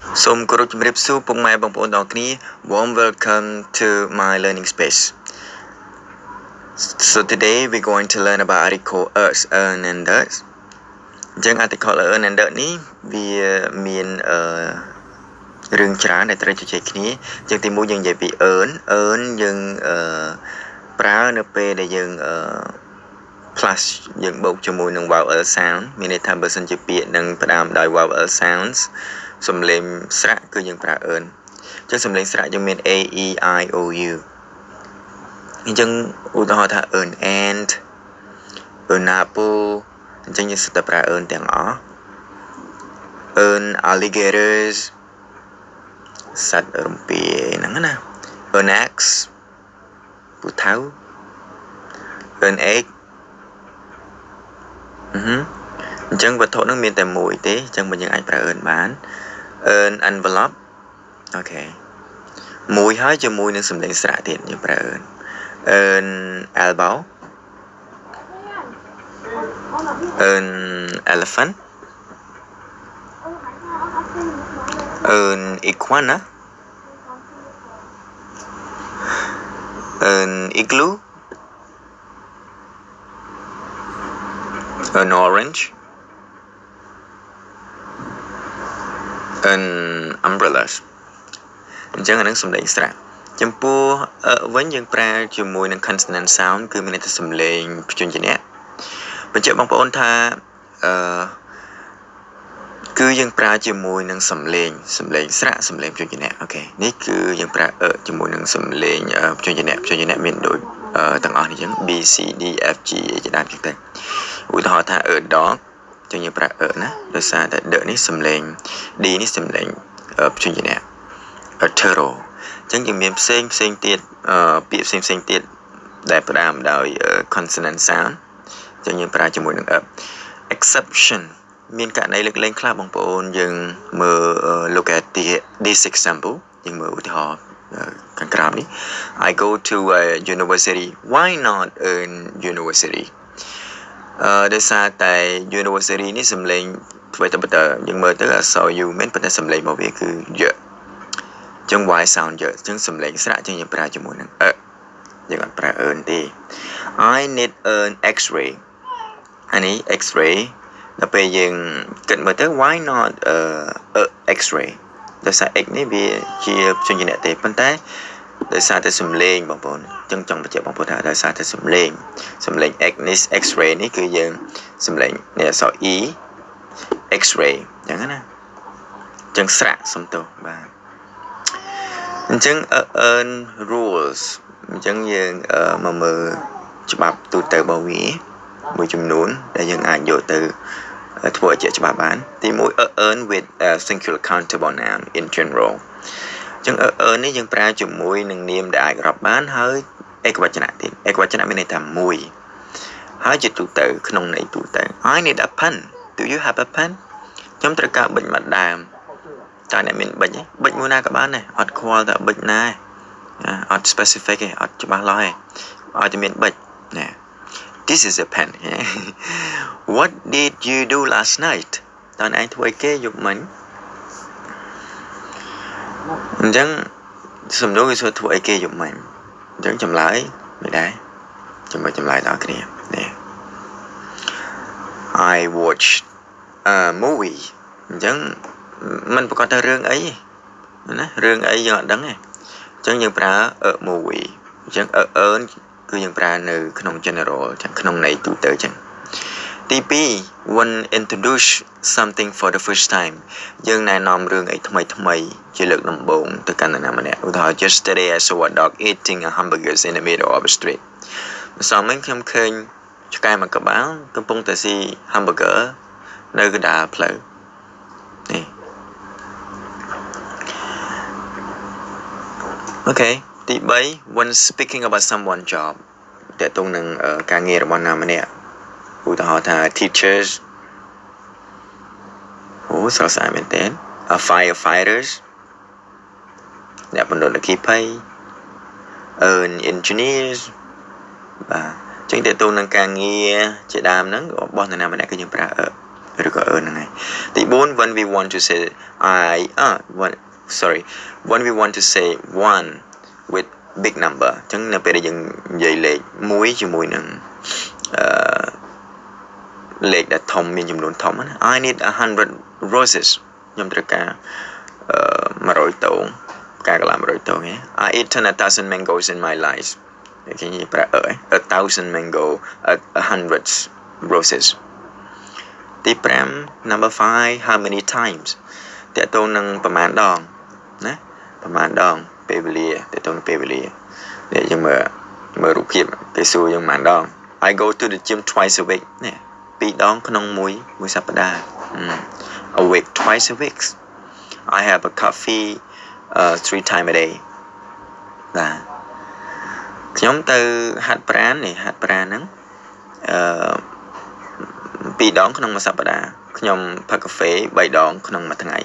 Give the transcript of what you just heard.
Warm welcome to my learning space. So today we're going to learn about article earth, earn and dirt. អញ្ចឹង article earn and dirt នេះវាមានរឿងច្រើនដែលត្រូវជជែកគ្នាអញ្ចឹងទីមួយយើងនិយាយពី earn យើងប្រើនៅពេលដែលយើងplus យើងបូកជាមួយនឹង vowel sound មានន័យថាបើសិនជាពាក្យនឹងផ្ដើមដោយ vowel sounds សំឡេងស្រៈគឺយើងប្រើ earn អញ្ចឹងសំឡេងស្រៈយើងមាន a e i o u អញ្ចឹងឧទាហរណ៍ថា earn ant earn apple អញ្ចឹងយើងសិតតែប្រើ earn ទាំងអស់ earn alligators សត្វរំពាហ្នឹងណា earn axe ពូថៅ earn egg អញ្ចឹងវត្ថុហ្នឹងមានតែមួយទេអញ្ចឹងយើងអាចប្រើ earn បាន earn envelope អូខេមួយហើយជាមួយនឹងសំឡេងស្រៈទៀតយើងប្រើ earn elbow earn elephant earn iguana earn igloo earn orange earn umbrellas អញ្ចឹងអានឹងសំឡេងស្រៈចំពោះវិញយើងប្រើជាមួយនឹង consonant sound គឺមានន័យថាសំឡេងព្យញ្ជនៈបញ្ជាក់បងប្អូនថាគឺយើងប្រើជាមួយនឹងសំឡេងស្រៈសំឡេងព្យញ្ជនៈអូខេនេះគឺយើងប្រើជាមួយនឹងសំឡេងព្យញ្ជនៈមានដូចទាំងអស់នេះអញ្ចឹង B C D F G ជាដើមចឹងទៅឧទាហរណ៍ថា dog ចឹងយើងប្រើណាដោយសារតែ d នេះសំឡេង D នេះសំឡេងព្យញ្ជនៈ turtle អញ្ចឹងយើងមានផ្សេងទៀតពាក្យផ្សេងទៀតដែលផ្ដើមដោយ consonant sound អញ្ចឹងយើងប្រើជាមួយនឹង exception មានករណីលើកលែងខ្លះបងប្អូនយើងមើល look at this example យើងមើលឧទាហរណ៍ខាងក្រោមនេះ I go to a university why not earn university ដោយសារតែ university នេះសំឡេងធ្វើទៅបន្តយើងមើលទៅអក្សរ U មែនប៉ុន្តែសំឡេងរបស់វាគឺយៈចឹង y sound យៈចឹងសំឡេងស្រៈចឹងយើងប្រើជាមួយនឹងយើងអត់ប្រើ earn ទេ I need earn x-ray អានេះ x-ray ដល់ពេលយើងគិតមើលទៅ why not x-ray ដោយសារ x នេះវាជាព្យញ្ជនៈទេប៉ុន្តែដោយសារតែសំឡេងបងប្អូនចឹងចង់បញ្ជាក់បងប្អូនថាដោយសារតែសំឡេង x នេះ x-ray នេះគឺយើងសំឡេងនេះអក្សរ e x-ray ចឹងណាចឹងស្រៈសំទោសបាទអញ្ចឹង earn rules អញ្ចឹងយើងមកមើលច្បាប់ទូទៅរបស់វាមួយចំនួនដែលយើងអាចយកទៅធ្វើឲ្យជាច្បាប់បានទី1 earn with a singular countable noun in general អញ្ចឹង earn នេះយើងប្រើជាមួយនឹងនាមដែលអាចរាប់បានហើយឯកវចនៈទៀតឯកវចនៈមានន័យថាមួយហើយជាទូទៅក្នុងន័យទូទៅ I need a pen do you have a pen ខ្ញុំត្រូវការប៊ិចមួយដើមតើអ្នកមានប៊ិចទេប៊ិចមួយណាក៏បានដែរអត់ខ្វល់តែប៊ិចណាអត់ specific ទេអត់ច្បាស់លាស់ទេឲ្យតែមានប៊ិចណា This is a pen What did you do last night តើឯងធ្វើអីគេយប់មិញអញ្ចឹងសំដៅគឺសួរធ្វើអីគេយប់មិញអញ្ចឹងចម្លើយមិនដែរចាំមើលចម្លើយដល់គ្នានេះ I watched a movie អញ្ចឹងមិនប្រកាសថារឿងអីណារឿងអីយើងអត់ដឹងទេអញ្ចឹងយើងប្រើ a movie អញ្ចឹង earn គឺយើងប្រើនៅក្នុង general ចឹងក្នុងន័យទូទៅចឹងទី2 when introduce something for the first time យើងណែនាំរឿងអីថ្មីជាលើកដំបូងទៅកាន់នរណាម្នាក់ឧទាហរណ៍ yesterday I saw a dog eating a hamburgers in the middle of the street ម្សិលមិញខ្ញុំឃើញឆ្កែមួយក្បាលកំពុងតែស៊ី hamburger នៅកណ្ដាលផ្លូវនេះអូខេទី3 when speaking about someone job តើតងនឹងការងាររបស់ណាម្នាក់ឧទាហរណ៍ថា teachers ស្រស់ស្អាតមែនទែន firefighters អ្នកបណ្ដុតអគ្គិភ័យ engineers បាទចឹងតើតងនឹងការងារជាដើមហ្នឹងរបស់នរណាម្នាក់គឺយើងប្រើ ឬក៏ហ្នឹងហើយទី4 when we want to say when we want to say one with big number អញ្ចឹងនៅពេលដែលយើងនិយាយលេខ1ជាមួយនឹងលេខដែលធំមានចំនួនធំណា I need 100 roses ខ្ញុំត្រូវការ100 តោងផ្កាកុលាប100 តោង I eaten 1,000 mangoes in my life គេនិយាយប្រើ1,000 mango 100 roses ទី5 number 5 how many times តើតោងនឹងប្រមាណដងណាប្រមាណដងពេលវេលាតើតោងពេលវេលានេះយើងមើលរូបភាពគេសួរយើងប្រមាណដង I go to the gym twice a week នេះ2 ដងក្នុងមួយសប្តាហ៍ a week twice a week I have a coffee 3 times a day បាទខ្ញុំទៅហាត់ប្រាណហ្នឹង2 ដងក្នុងមួយសប្តាហ៍ខ្ញុំផឹកកាហ្វេ3 ដងក្នុងមួយថ្ងៃ